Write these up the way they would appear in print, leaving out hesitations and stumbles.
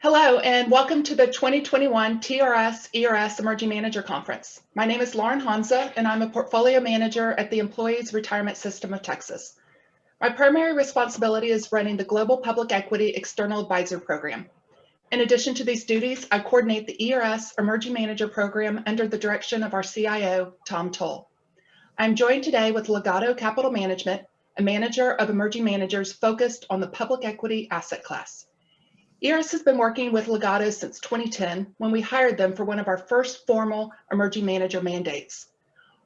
Hello, and welcome to the 2021 TRS-ERS Emerging Manager Conference. My name is Lauren Hanza, and I'm a portfolio manager at the Employees Retirement System of Texas. My primary responsibility is running the Global Public Equity External Advisor Program. In addition to these duties, I coordinate the ERS Emerging Manager Program under the direction of our CIO, Tom Toll. I'm joined today with Legato Capital Management, a manager of emerging managers focused on the public equity asset class. ERS has been working with Legato since 2010 when we hired them for one of our first formal emerging manager mandates.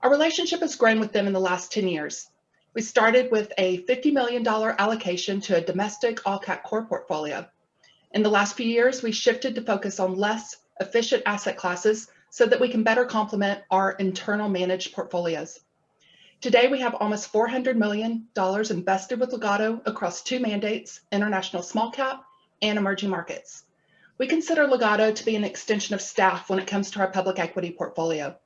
Our relationship has grown with them in the last 10 years. We started with a $50 million allocation to a domestic all-cap core portfolio. In the last few years, we shifted to focus on less efficient asset classes so that we can better complement our internal managed portfolios. Today, we have almost $400 million invested with Legato across two mandates, international small cap and emerging markets. We consider Legato to be an extension of staff when it comes to our public equity portfolio.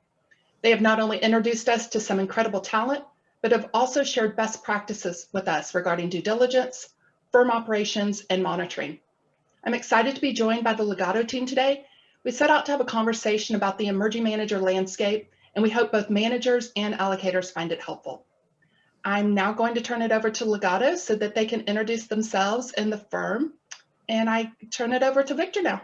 They have not only introduced us to some incredible talent, but have also shared best practices with us regarding due diligence, firm operations, and monitoring. I'm excited to be joined by the Legato team today. We set out to have a conversation about the emerging manager landscape, and we hope both managers and allocators find it helpful. I'm now going to turn it over to Legato so that they can introduce themselves and the firm. And I turn it over to Victor now.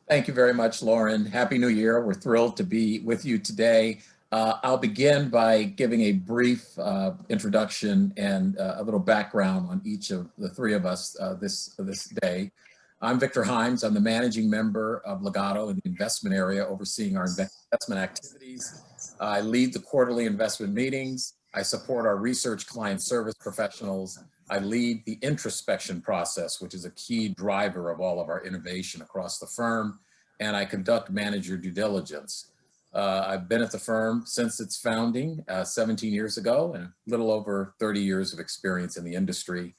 Thank you very much, Lauren. Happy New Year. We're thrilled to be with you today. I'll begin by giving a brief introduction and a little background on each of the three of us this day. I'm Victor Himes. I'm the managing member of Legato in the investment area, overseeing our investment activities. I lead the quarterly investment meetings. I support our research client service professionals. I lead the introspection process, which is a key driver of all of our innovation across the firm, and I conduct manager due diligence. I've been at the firm since its founding 17 years ago, and a little over 30 years of experience in the industry.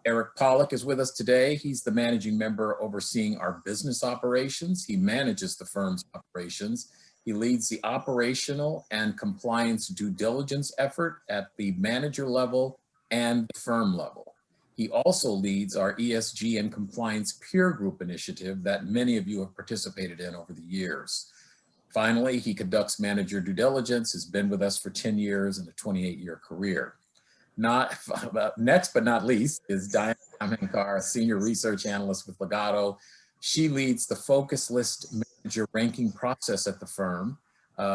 Eric Pollock is with us today. He's the managing member overseeing our business operations. He manages the firm's operations. He leads the operational and compliance due diligence effort at the manager level and the firm level. He also leads our ESG and compliance peer group initiative that many of you have participated in over the years. Finally, he conducts manager due diligence, has been with us for 10 years and a 28-year career. Next but not least is Diane Kamhankar, a senior research analyst with Legato. She leads the focus list manager ranking process at the firm.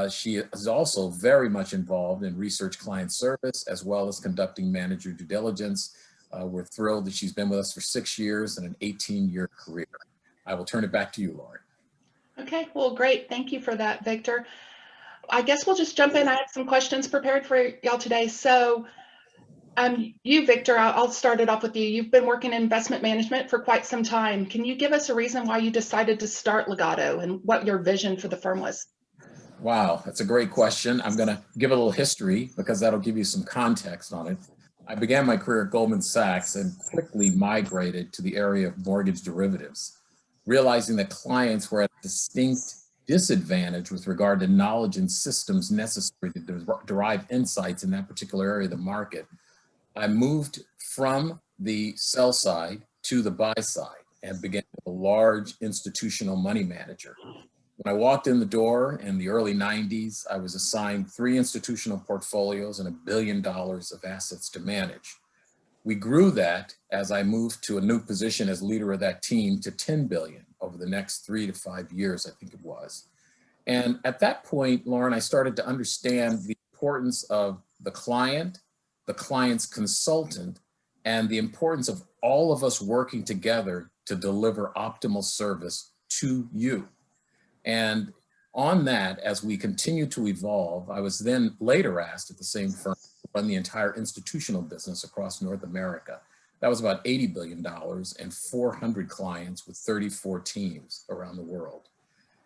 She is also very much involved in research client service as well as conducting manager due diligence. We're thrilled that she's been with us for 6 years and an 18-year career. I will turn it back to you, Lauren. Okay, well, great. Thank you for that, Victor. I guess we'll just jump in. I had some questions prepared for y'all today. So you, Victor, I'll start it off with you. You've been working in investment management for quite some time. Can you give us a reason why you decided to start Legato and what your vision for the firm was? Wow, that's a great question. I'm going to give a little history because that'll give you some context on it. I began my career at Goldman Sachs and quickly migrated to the area of mortgage derivatives, realizing that clients were at a distinct disadvantage with regard to knowledge and systems necessary to derive insights in that particular area of the market. I moved from the sell side to the buy side and began with a large institutional money manager. When I walked in the door in the early 90s, I was assigned 3 institutional portfolios and $1 billion of assets to manage. We grew that as I moved to a new position as leader of that team to 10 billion over the next 3 to 5 years, I think it was. And at that point, Lauren, I started to understand the importance of the client's consultant, and the importance of all of us working together to deliver optimal service to you. And on that, as we continue to evolve, I was then later asked at the same firm to run the entire institutional business across North America. That was about $80 billion and 400 clients with 34 teams around the world.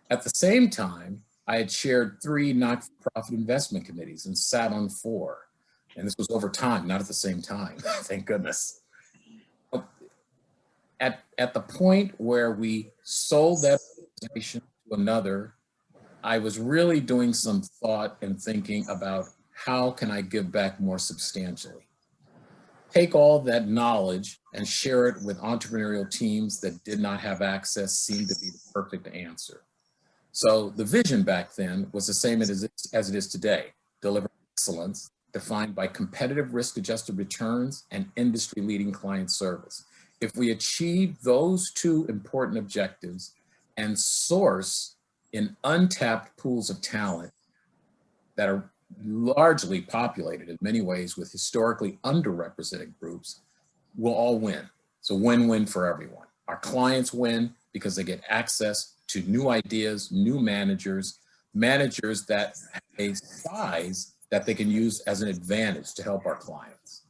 At the same time, I had chaired 3 not-for-profit investment committees and sat on 4. And this was over time, not at the same time, thank goodness. At the point where we sold that organization to another, I was really doing some thought and thinking about how can I give back more substantially. take all that knowledge and share it with entrepreneurial teams that did not have access seemed to be the perfect answer. So the vision back then was the same as it is today: deliver excellence defined by competitive risk-adjusted returns and industry-leading client service. If we achieve those two important objectives and source in untapped pools of talent that are largely populated in many ways with historically underrepresented groups, we'll all win. So win-win for everyone. Our clients win because they get access to new ideas, new managers that have a size that they can use as an advantage to help our clients.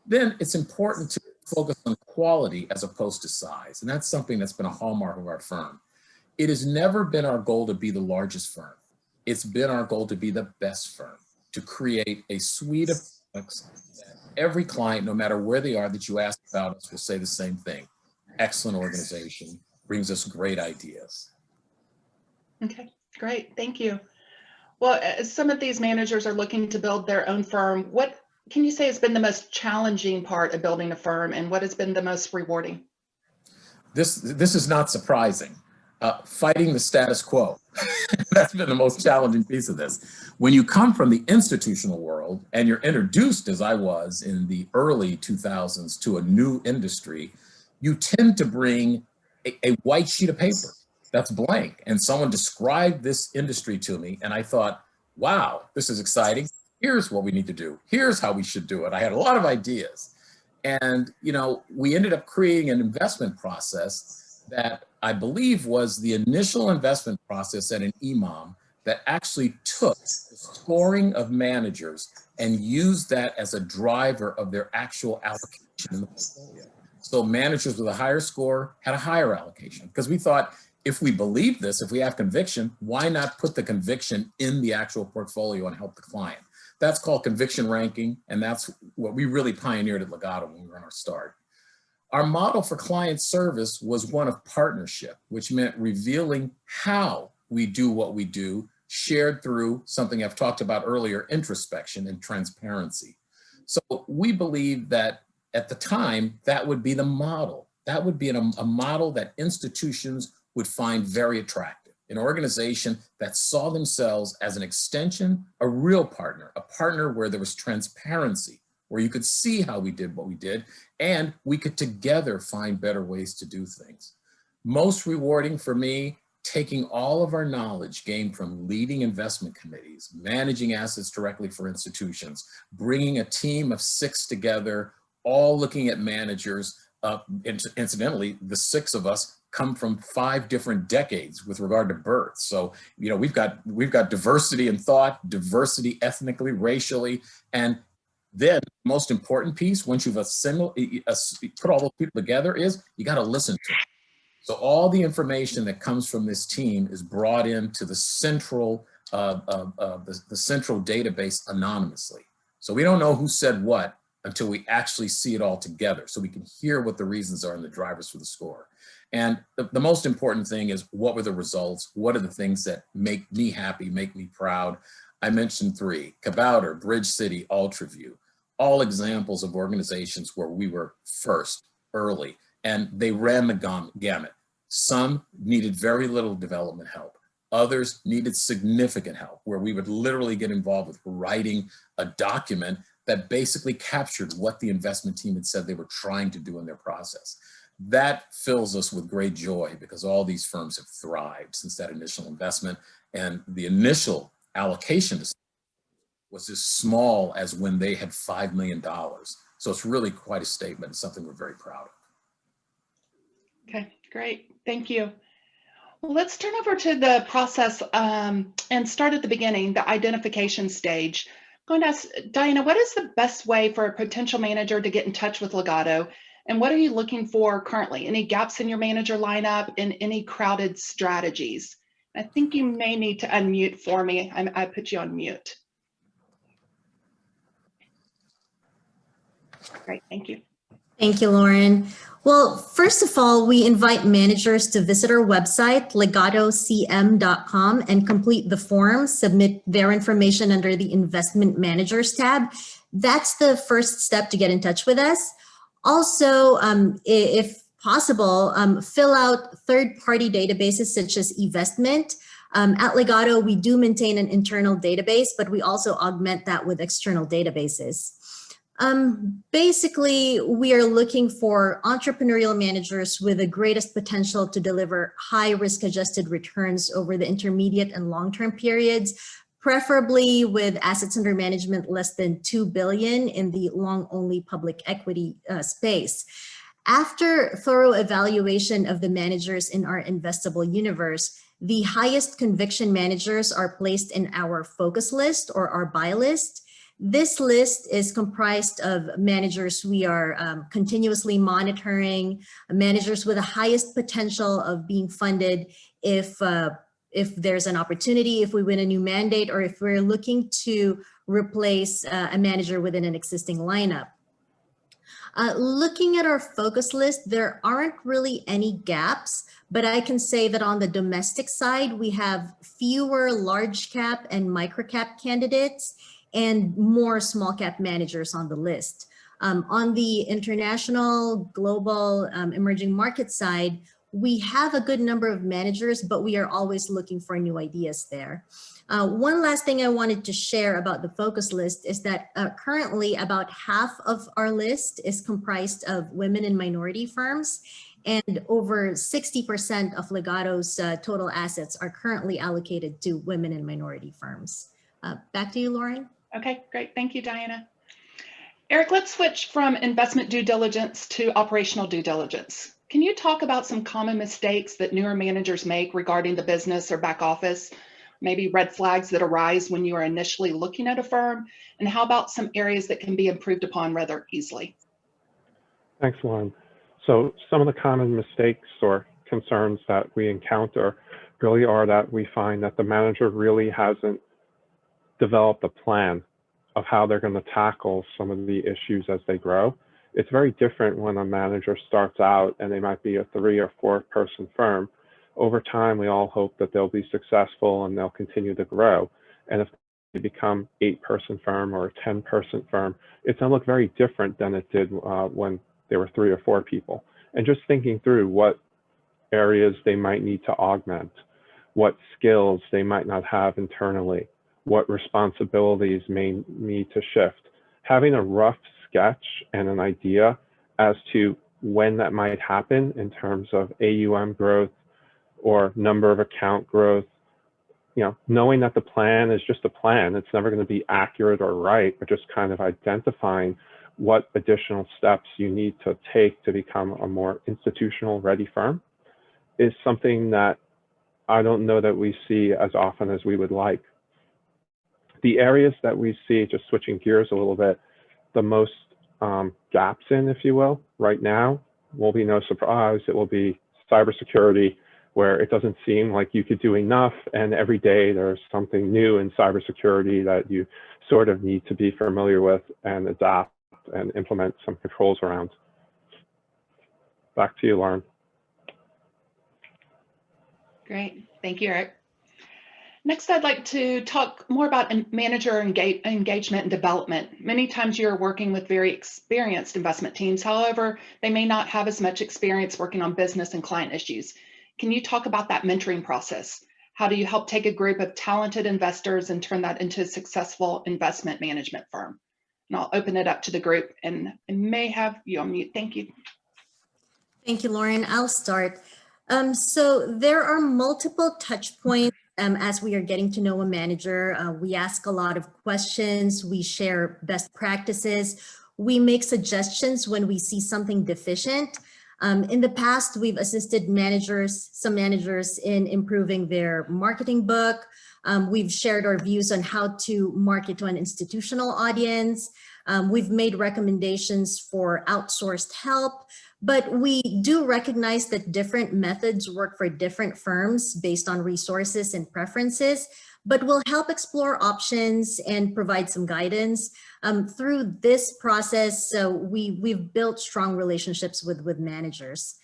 Then it's important to focus on quality as opposed to size. And that's something that's been a hallmark of our firm. It has never been our goal to be the largest firm. It's been our goal to be the best firm, to create a suite of products that every client, no matter where they are that you ask about us, will say the same thing. Excellent organization, brings us great ideas. Okay, great, thank you. Well, as some of these managers are looking to build their own firm, what can you say has been the most challenging part of building a firm, and what has been the most rewarding? This is not surprising. Fighting the status quo. That's been the most challenging piece of this. When you come from the institutional world and you're introduced, as I was in the early 2000s, to a new industry, you tend to bring a white sheet of paper that's blank. And someone described this industry to me, and I thought, wow, this is exciting. Here's what we need to do. Here's how we should do it. I had a lot of ideas. And, you know, we ended up creating an investment process that I believe was the initial investment process at an imam that actually took the scoring of managers and used that as a driver of their actual allocation in the portfolio. So managers with a higher score had a higher allocation, because we thought, if we believe this, if we have conviction, why not put the conviction in the actual portfolio and help the client? That's called conviction ranking, and that's what we really pioneered at Legato when we were on our start. Our model for client service was one of partnership, which meant revealing how we do what we do, shared through something I've talked about earlier, introspection and transparency. So we believe that at the time, that would be the model. That would be a model that institutions would find very attractive. An organization that saw themselves as an extension, a real partner, a partner where there was transparency, where you could see how we did what we did, and we could together find better ways to do things. Most rewarding for me, taking all of our knowledge gained from leading investment committees, managing assets directly for institutions, bringing a team of 6 together, all looking at managers. Incidentally, the 6 of us come from 5 different decades with regard to birth. So, you know, we've got diversity in thought, diversity ethnically, racially, and then the most important piece, once you've put all those people together, is you got to listen to them. So all the information that comes from this team is brought into the central central database anonymously. So we don't know who said what until we actually see it all together, so we can hear what the reasons are and the drivers for the score. And the most important thing is, what were the results? What are the things that make me happy, make me proud? I mentioned 3, Kabouter, Bridge City, Ultraview, all examples of organizations where we were first, early, and they ran the gamut. Some needed very little development help. Others needed significant help, where we would literally get involved with writing a document that basically captured what the investment team had said they were trying to do in their process. That fills us with great joy, because all these firms have thrived since that initial investment, and the initial allocation was as small as when they had $5 million. So it's really quite a statement. It's something we're very proud of. Okay, great, thank you. Well, let's turn over to the process and start at the beginning, the identification stage. I'm going to ask Diana, what is the best way for a potential manager to get in touch with Legato? And what are you looking for currently? Any gaps in your manager lineup and any crowded strategies? I think you may need to unmute for me. I put you on mute. Great, thank you. Thank you, Lauren. Well, first of all, we invite managers to visit our website, legatocm.com, and complete the form, submit their information under the Investment Managers tab. That's the first step to get in touch with us. Also, if possible, fill out third-party databases such as eVestment. At Legato, we do maintain an internal database, but we also augment that with external databases. Basically, we are looking for entrepreneurial managers with the greatest potential to deliver high risk-adjusted returns over the intermediate and long-term periods, preferably with assets under management less than 2 billion in the long-only public equity space. After thorough evaluation of the managers in our investable universe, the highest conviction managers are placed in our focus list or our buy list. This list is comprised of managers we are continuously monitoring, managers with the highest potential of being funded if there's an opportunity, if we win a new mandate, or if we're looking to replace a manager within an existing lineup. Looking at our focus list, there aren't really any gaps, but I can say that on the domestic side, we have fewer large cap and micro cap candidates and more small cap managers on the list. On the international, global, emerging market side, we have a good number of managers, but we are always looking for new ideas there. One last thing I wanted to share about the focus list is that currently about half of our list is comprised of women and minority firms, and over 60% of Legato's total assets are currently allocated to women and minority firms. Back to you, Lauren. Okay, great. Thank you, Diana. Eric, let's switch from investment due diligence to operational due diligence. Can you talk about some common mistakes that newer managers make regarding the business or back office? Maybe red flags that arise when you are initially looking at a firm? And how about some areas that can be improved upon rather easily? Thanks, Lauren. So some of the common mistakes or concerns that we encounter really are that we find that the manager really hasn't developed a plan of how they're going to tackle some of the issues as they grow. It's very different when a manager starts out and they might be a 3 or 4 person firm. Over time, we all hope that they'll be successful and they'll continue to grow. And if they become 8-person firm or a 10-person firm, it's going to look very different than it did when they were 3 or 4 people. And just thinking through what areas they might need to augment, what skills they might not have internally, what responsibilities may need to shift. Having a rough sketch and an idea as to when that might happen in terms of AUM growth or number of account growth, knowing that the plan is just a plan, it's never going to be accurate or right, but just kind of identifying what additional steps you need to take to become a more institutional ready firm is something that I don't know that we see as often as we would like. The areas that we see, just switching gears a little bit, the most gaps in, if you will, right now, will be no surprise, it will be cybersecurity, where it doesn't seem like you could do enough, and every day there's something new in cybersecurity that you sort of need to be familiar with and adapt and implement some controls around. Back to you, Lauren. Great, thank you, Eric. Next, I'd like to talk more about manager engagement and development. Many times you're working with very experienced investment teams. However, they may not have as much experience working on business and client issues. Can you talk about that mentoring process? How do you help take a group of talented investors and turn that into a successful investment management firm? And I'll open it up to the group and may have you on mute. Thank you. Thank you, Lauren. I'll start. So there are multiple touch points as we are getting to know a manager. We ask a lot of questions. We share best practices. We make suggestions when we see something deficient. In the past, we've assisted some managers in improving their marketing book. We've shared our views on how to market to an institutional audience. We've made recommendations for outsourced help, but we do recognize that different methods work for different firms based on resources and preferences, but we'll help explore options and provide some guidance. Through this process, we've built strong relationships with managers.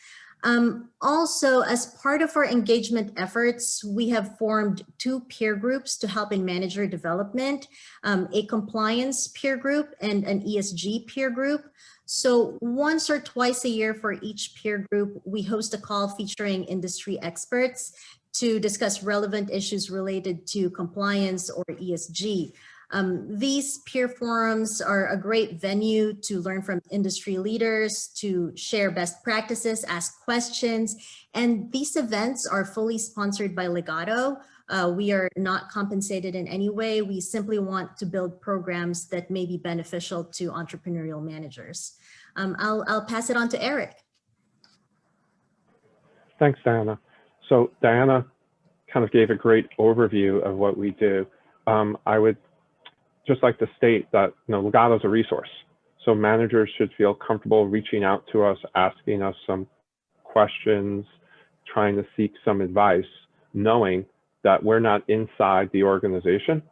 Also, as part of our engagement efforts, we have formed 2 peer groups to help in manager development, a compliance peer group and an ESG peer group. So once or twice a year for each peer group, we host a call featuring industry experts to discuss relevant issues related to compliance or ESG. These peer forums are a great venue to learn from industry leaders, to share best practices, ask questions, and these events are fully sponsored by Legato. We are not compensated in any way. We simply want to build programs that may be beneficial to entrepreneurial managers. I'll pass it on to Eric. Thanks, Diana. So Diana kind of gave a great overview of what we do. I would just like to state that Legato is a resource. So managers should feel comfortable reaching out to us, asking us some questions, trying to seek some advice, knowing that we're not inside the organization.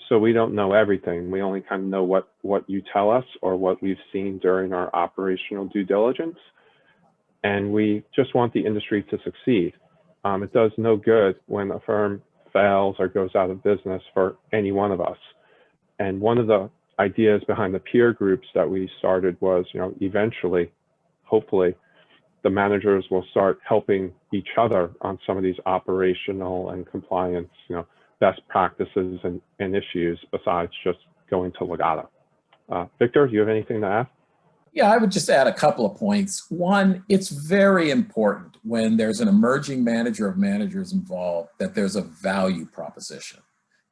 So we don't know everything. We only kind of know what you tell us or what we've seen during our operational due diligence. And we just want the industry to succeed. It does no good when a firm fails or goes out of business for any one of us. And one of the ideas behind the peer groups that we started was, eventually, hopefully, the managers will start helping each other on some of these operational and compliance, best practices and issues besides just going to Legato. Victor, do you have anything to add? Yeah, I would just add a couple of points. One, it's very important when there's an emerging manager of managers involved that there's a value proposition.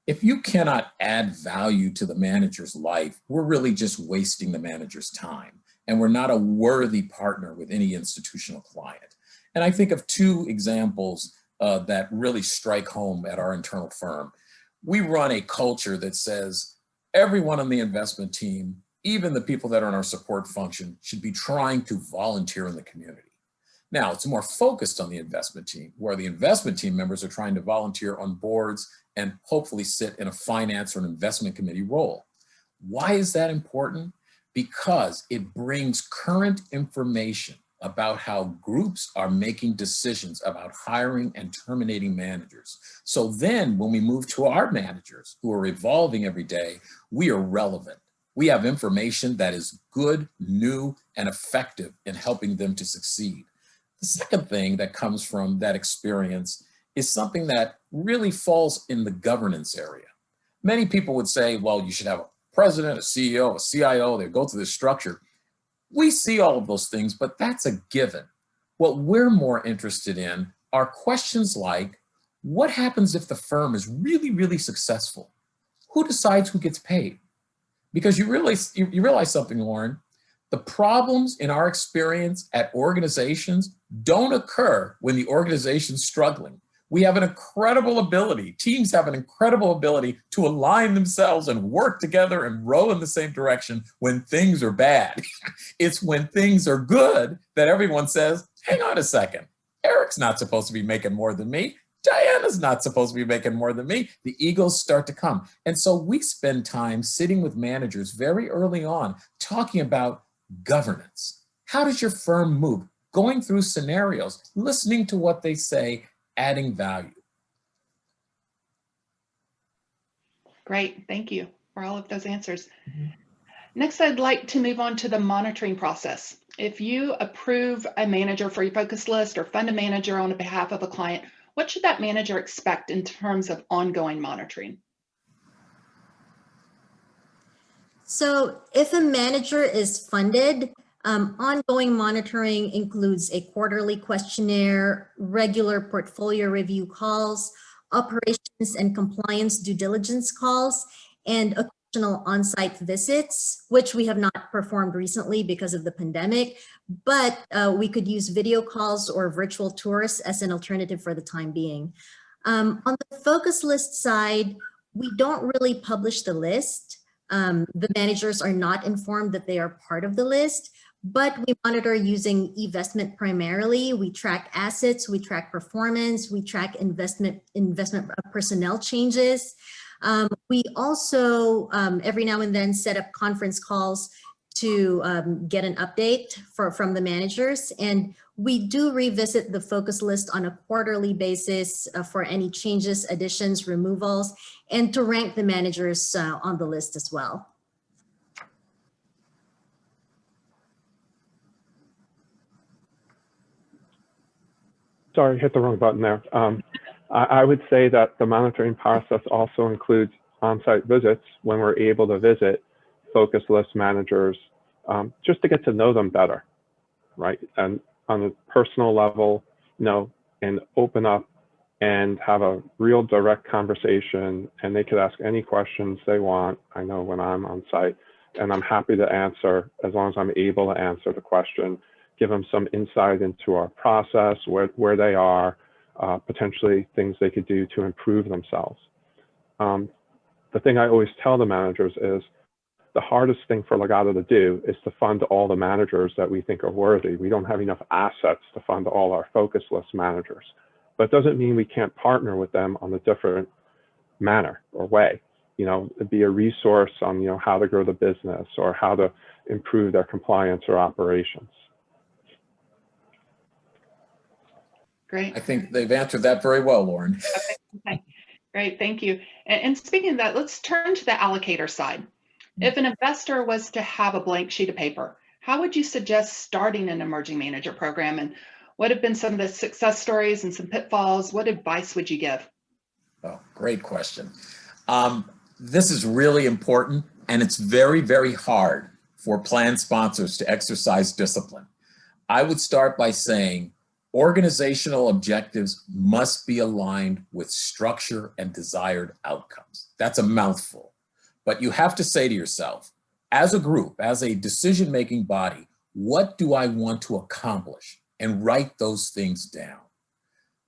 If you cannot add value to the manager's life, we're really just wasting the manager's time, and we're not a worthy partner with any institutional client. And I think of 2 examples that really strike home at our internal firm. We run a culture that says everyone on the investment team, even the people that are in our support function, should be trying to volunteer in the community. Now, it's more focused on the investment team, where the investment team members are trying to volunteer on boards and hopefully sit in a finance or an investment committee role. Why is that important? Because it brings current information about how groups are making decisions about hiring and terminating managers. So then when we move to our managers who are evolving every day, we are relevant. We have information that is good, new, and effective in helping them to succeed. The second thing that comes from that experience is something that really falls in the governance area. Many people would say, well, you should have a president, a CEO, a CIO, they go through this structure. We see all of those things, but that's a given. What we're more interested in are questions like, what happens if the firm is really, really successful? Who decides who gets paid? Because you realize something, Lauren, the problems in our experience at organizations don't occur when the organization's struggling. We have an incredible ability, teams have an incredible ability to align themselves and work together and row in the same direction when things are bad. It's when things are good that everyone says, hang on a second, Eric's not supposed to be making more than me. Diana's not supposed to be making more than me. The egos start to come. And so we spend time sitting with managers very early on talking about governance. How does your firm move? Going through scenarios, listening to what they say, adding value. Great, thank you for all of those answers. Next, I'd like to move on to the monitoring process. If you approve a manager for your focus list or fund a manager on behalf of a client, what should that manager expect in terms of ongoing monitoring? So if a manager is funded, ongoing monitoring includes a quarterly questionnaire, regular portfolio review calls, operations and compliance due diligence calls, and occasional on-site visits, which we have not performed recently because of the pandemic, but we could use video calls or virtual tours as an alternative for the time being. On the focus list side, we don't really publish the list. The managers are not informed that they are part of the list, but we monitor using eVestment primarily. We track assets, we track performance, we track investment personnel changes. We also every now and then set up conference calls to get an update from the managers. And We do revisit the focus list on a quarterly basis for any changes, additions, removals, and to rank the managers on the list as well. Sorry, hit the wrong button there. I would say that the monitoring process also includes on-site visits when we're able to visit focus list managers, just to get to know them better, right? And on a personal level, and open up and have a real direct conversation, and they could ask any questions they want. I know when I'm on site, and I'm happy to answer as long as I'm able to answer the question, give them some insight into our process, where they are, potentially things they could do to improve themselves. The thing I always tell the managers is the hardest thing for Legato to do is to fund all the managers that we think are worthy. We don't have enough assets to fund all our focus list managers, but it doesn't mean we can't partner with them on a different manner or way. Be a resource on, how to grow the business or how to improve their compliance or operations. Great. I think they've answered that very well, Lauren. Okay. Great, thank you. And speaking of that, let's turn to the allocator side. If an investor was to have a blank sheet of paper, how would you suggest starting an emerging manager program? And what have been some of the success stories and some pitfalls? What advice would you give? Oh, great question. This is really important, and it's very, very hard for plan sponsors to exercise discipline. I would start by saying organizational objectives must be aligned with structure and desired outcomes. That's a mouthful, but you have to say to yourself, as a group, as a decision-making body, what do I want to accomplish? And write those things down.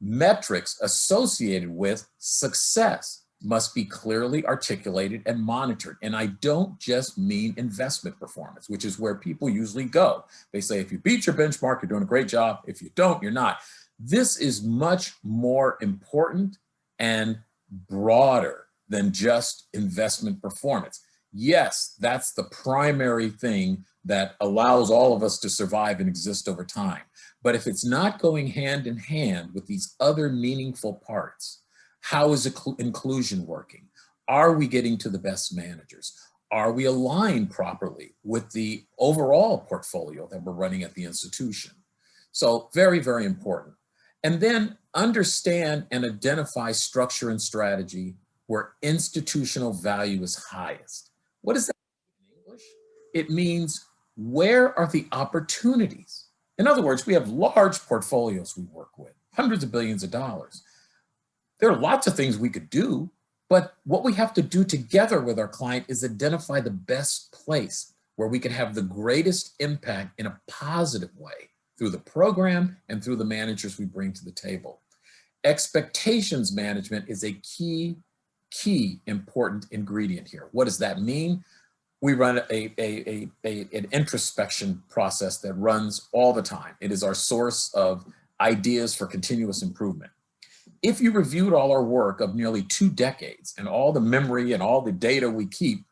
Metrics associated with success must be clearly articulated and monitored. And I don't just mean investment performance, which is where people usually go. They say, if you beat your benchmark, you're doing a great job. If you don't, you're not. This is much more important and broader than just investment performance. Yes, that's the primary thing that allows all of us to survive and exist over time. But if it's not going hand in hand with these other meaningful parts, how is inclusion working? Are we getting to the best managers? Are we aligned properly with the overall portfolio that we're running at the institution? So very, very important. And then understand and identify structure and strategy where institutional value is highest. What does that mean in English? It means, where are the opportunities? In other words, we have large portfolios we work with, hundreds of billions of dollars. There are lots of things we could do, but what we have to do together with our client is identify the best place where we can have the greatest impact in a positive way through the program and through the managers we bring to the table. Expectations management is a key important ingredient here. What does that mean? We run an introspection process that runs all the time. It is our source of ideas for continuous improvement. If you reviewed all our work of nearly 2 decades and all the memory and all the data we keep,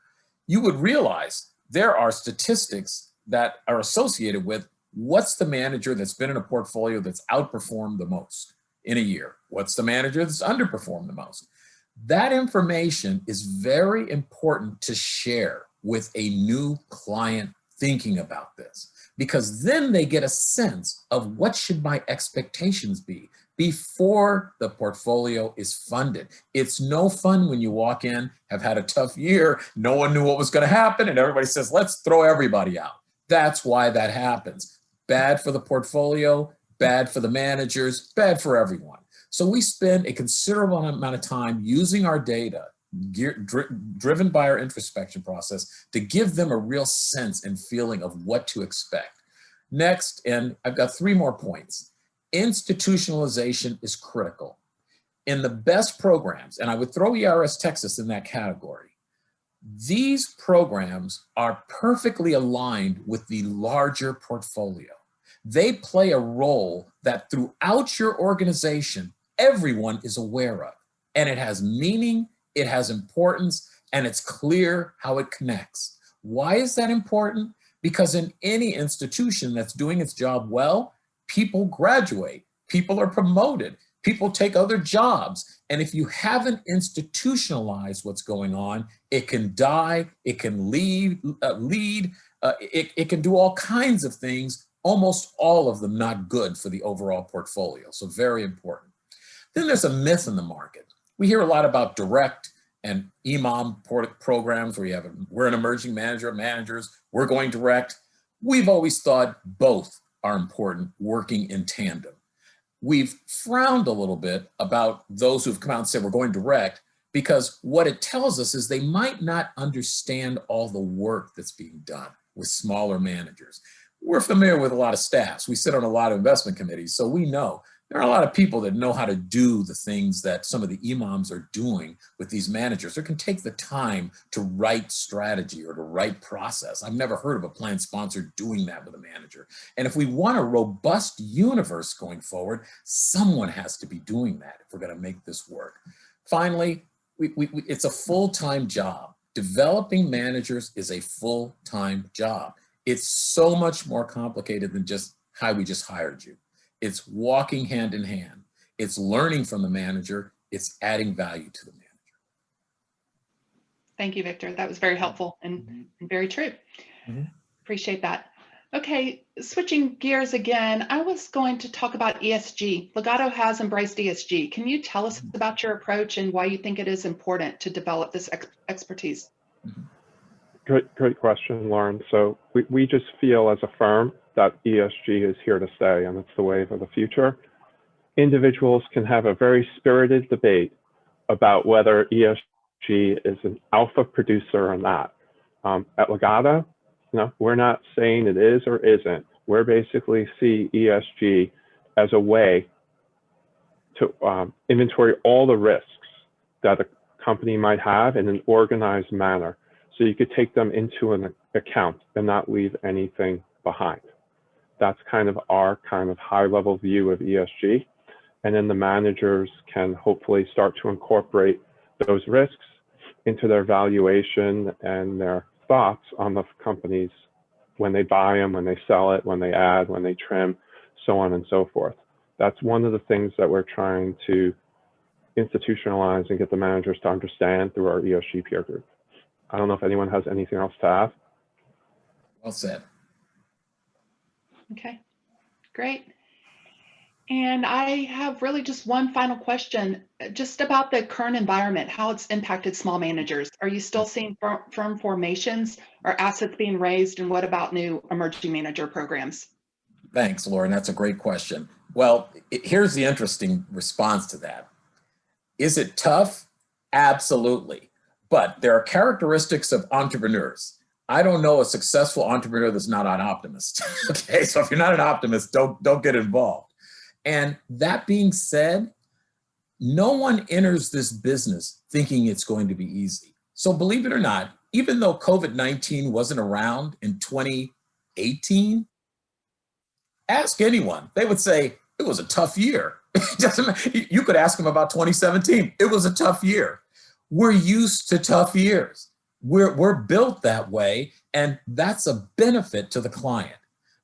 you would realize there are statistics that are associated with what's the manager that's been in a portfolio that's outperformed the most in a year? What's the manager that's underperformed the most? That information is very important to share with a new client thinking about this, because then they get a sense of what should my expectations be before the portfolio is funded. It's no fun when you walk in, have had a tough year, no one knew what was going to happen, and everybody says, let's throw everybody out. That's why that happens. Bad for the portfolio, bad for the managers, bad for everyone. So we spend a considerable amount of time using our data, driven by our introspection process, to give them a real sense and feeling of what to expect. Next, and I've got 3 more points. Institutionalization is critical. In the best programs, and I would throw ERS Texas in that category, these programs are perfectly aligned with the larger portfolio. They play a role that throughout your organization, everyone is aware of, and it has meaning, it has importance, and it's clear how it connects. Why is that important? Because in any institution that's doing its job well, people graduate, people are promoted, people take other jobs. And if you haven't institutionalized what's going on, it can die, it can lead, it can do all kinds of things, almost all of them not good for the overall portfolio. So very important. Then there's a myth in the market. We hear a lot about direct and EMOM programs where you have, we're an emerging manager of managers, we're going direct. We've always thought both are important, working in tandem. We've frowned a little bit about those who've come out and said we're going direct, because what it tells us is they might not understand all the work that's being done with smaller managers. We're familiar with a lot of staffs. We sit on a lot of investment committees, so we know there are a lot of people that know how to do the things that some of the imams are doing with these managers, or can take the time to write strategy or to write process. I've never heard of a plan sponsor doing that with a manager. And if we want a robust universe going forward, someone has to be doing that if we're going to make this work. Finally, it's a full-time job. Developing managers is a full-time job. It's so much more complicated than just, hi, we just hired you. It's walking hand in hand. It's learning from the manager. It's adding value to the manager. Thank you, Victor. That was very helpful and very true. Appreciate that. Okay, switching gears again, I was going to talk about ESG. Legato has embraced ESG. Can you tell us about your approach and why you think it is important to develop this expertise? Great question, Lauren. So we just feel as a firm that ESG is here to stay, and it's the wave of the future. Individuals can have a very spirited debate about whether ESG is an alpha producer or not. At Legato, we're not saying it is or isn't. We're basically see ESG as a way to inventory all the risks that a company might have in an organized manner. So you could take them into an account and not leave anything behind. That's kind of our high level view of ESG. And then the managers can hopefully start to incorporate those risks into their valuation and their thoughts on the companies when they buy them, when they sell it, when they add, when they trim, so on and so forth. That's one of the things that we're trying to institutionalize and get the managers to understand through our ESG peer group. I don't know if anyone has anything else to add. Well said. Okay, great. And I have really just one final question, just about the current environment, how it's impacted small managers. Are you still seeing firm formations or assets being raised? And what about new emerging manager programs? Thanks, Lauren. That's a great question. Well, here's the interesting response to that. Is it tough? Absolutely. But there are characteristics of entrepreneurs. I don't know a successful entrepreneur that's not an optimist. Okay, so if you're not an optimist, don't get involved. And that being said, no one enters this business thinking it's going to be easy. So believe it or not, even though COVID-19 wasn't around in 2018, ask anyone, they would say it was a tough year. You could ask them about 2017. It was a tough year. We're used to tough years. We're built that way, and that's a benefit to the client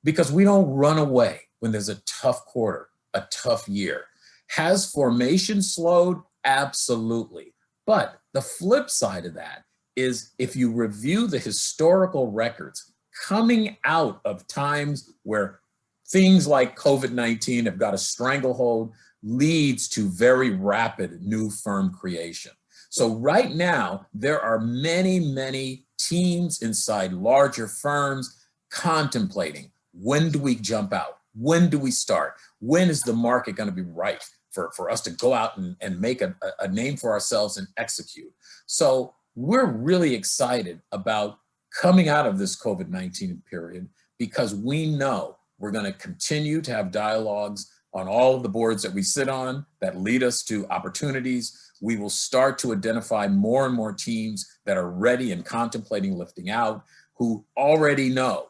because we don't run away when there's a tough quarter, a tough year. Has formation slowed? Absolutely. But the flip side of that is if you review the historical records coming out of times where things like COVID-19 have got a stranglehold, leads to very rapid new firm creation. So right now, there are many, many teams inside larger firms contemplating, when do we jump out? When do we start? When is the market going to be right for us to go out and make a name for ourselves and execute? So we're really excited about coming out of this COVID-19 period because we know we're going to continue to have dialogues on all of the boards that we sit on that lead us to opportunities. We will start to identify more and more teams that are ready and contemplating lifting out, who already know,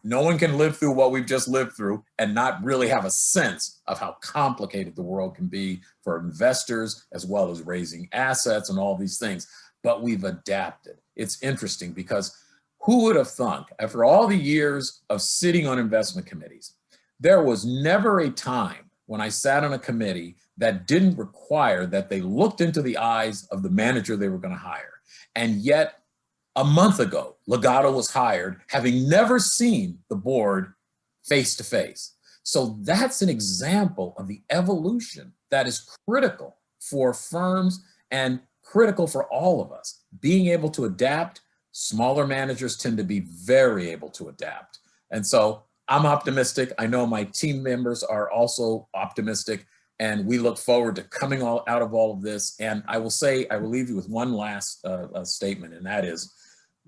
no one can live through what we've just lived through and not really have a sense of how complicated the world can be for investors, as well as raising assets and all these things. But we've adapted. It's interesting because who would have thunk, after all the years of sitting on investment committees, There was never a time when I sat on a committee that didn't require that they looked into the eyes of the manager they were going to hire. And yet, a month ago, Legato was hired, having never seen the board face to face. So that's an example of the evolution that is critical for firms and critical for all of us. Being able to adapt, smaller managers tend to be very able to adapt. And so I'm optimistic. I know my team members are also optimistic, and we look forward to coming out of all of this. And I will leave you with one last statement, and that is,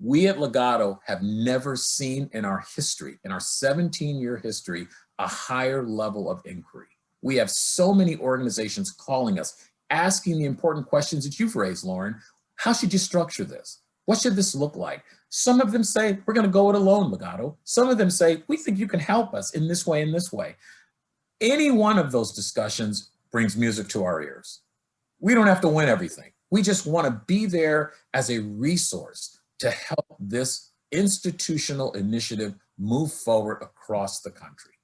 we at Legato have never seen in our history, in our 17-year history, a higher level of inquiry. We have so many organizations calling us, asking the important questions that you've raised, Lauren. How should you structure this? What should this look like? Some of them say, we're going to go it alone, Legato. Some of them say, we think you can help us in this way and this way. Any one of those discussions brings music to our ears. We don't have to win everything. We just want to be there as a resource to help this institutional initiative move forward across the country.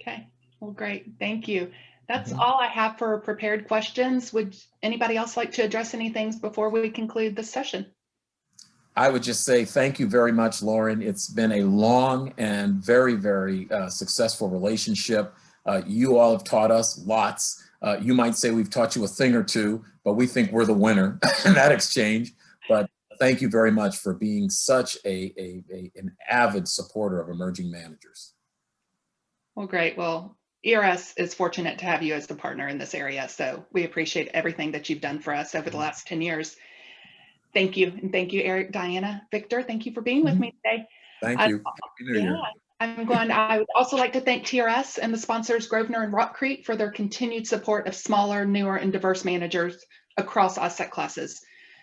Okay, well, great, thank you. That's all I have for prepared questions. Would anybody else like to address any things before we conclude this session? I would just say thank you very much, Lauren. It's been a long and very, very successful relationship. You all have taught us lots. You might say we've taught you a thing or two, but we think we're the winner in that exchange. But thank you very much for being such an avid supporter of emerging managers. Well, great. Well, ERS is fortunate to have you as a partner in this area. So we appreciate everything that you've done for us over the last 10 years. Thank you. And thank you, Eric, Diana, Victor. Thank you for being with me today. Thank you. Happy New Year. I would also like to thank TRS and the sponsors Grosvenor and Rock Creek for their continued support of smaller, newer, and diverse managers across asset classes.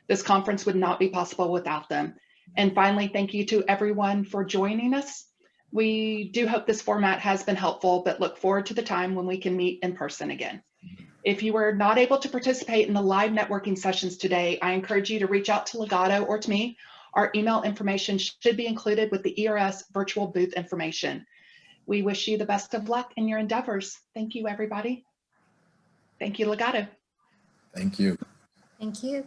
This conference would not be possible without them. And finally, thank you to everyone for joining us. We do hope this format has been helpful, but look forward to the time when we can meet in person again. If you were not able to participate in the live networking sessions today, I encourage you to reach out to Legato or to me. Our email information should be included with the ERS virtual booth information. We wish you the best of luck in your endeavors. Thank you, everybody. Thank you, Legato. Thank you. Thank you.